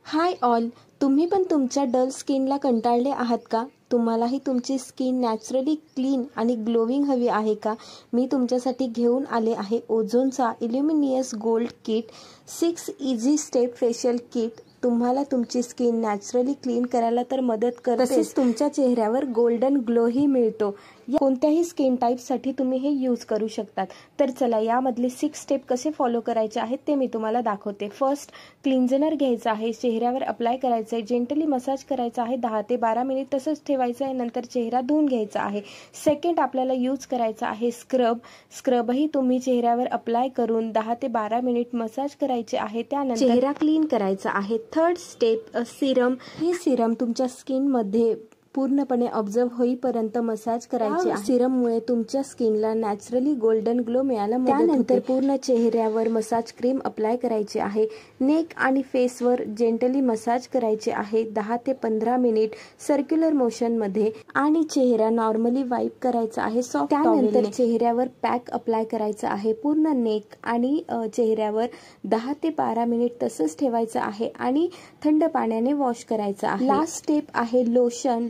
Hi all, तुम्ही पण तुमच्या डल स्किनला कंटाळले आहात का? तुम्हालाही तुमची स्किन नॅचरली क्लीन आणि ग्लोविंग हवी आहे का? मी तुमच्यासाठी घेऊन आले आहे ओझोनचा illuminous gold kit 6 easy step facial kit. तुम्हाला तुमची स्किन नॅचरली क्लीन करायला तर मदत करते, तसेच तुमच्या चेहऱ्यावर गोल्डन ग्लोही मिळतो. कोणत्याही स्किन टाईपसाठी तुम्ही हे यूज करू शकतात. तर चला यामधले 6 स्टेप कसे फॉलो करायचे आहेत ते मी तुम्हाला दाखवते. फर्स्ट, क्लिन्झनर घ्यायचं आहे, चेहऱ्यावर अप्लाय करायचं आहे, जेंटली मसाज करायचा आहे 10 ते 12 मिनिट तसंच ठेवायचं आहे, नंतर चेहरा धुवून घ्यायचा आहे. सेकंड, आपल्याला यूज करायचा आहे स्क्रबही तुम्ही चेहऱ्यावर अप्लाय करून 10 ते 12 मिनिट मसाज करायचे आहे, त्यानंतर चेहरा क्लीन करायचा आहे. Third step, Serum. हे सिरम तुमच्या स्किनमध्ये पूर्णपणे ऑब्झर्व होईपर्यंत मसाज करायचे आहे. सिरममुळे तुमच्या स्किनला नॅचरली गोल्डन ग्लो मिळायला मदत होते. त्यानंतर पूर्ण चेहऱ्यावर मसाज क्रीम अप्लाय करायची आहे. नेक आणि फेसवर जेंटली मसाज करायचे आहे 10 ते 15 मिनिट सर्क्युलर मोशनमध्ये आणि चेहरा नॉर्मली वाईप करायचा आहे सॉफ्ट टॉवेलने. त्यानंतर चेहऱ्यावर पॅक अप्लाय करायचा आहे पूर्ण नेक आणि चेहऱ्यावर 10 ते 12 मिनिट तसंच ठेवायचं आहे आणि थंड पाण्याने वॉश करायचं आहे. लास्ट स्टेप आहे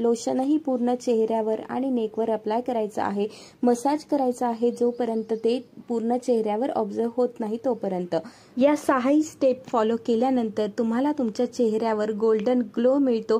लोशनही पूर्ण चेहऱ्यावर आणि नेकवर अप्लाय करायचं आहे. मसाज करायचा आहे जोपर्यंत ते पूर्ण चेहऱ्यावर ऑब्झर्व होत नाही तोपर्यंत. या 6 स्टेप फॉलो केल्यानंतर तुम्हाला तुमच्या चेहऱ्यावर गोल्डन ग्लो मिळतो.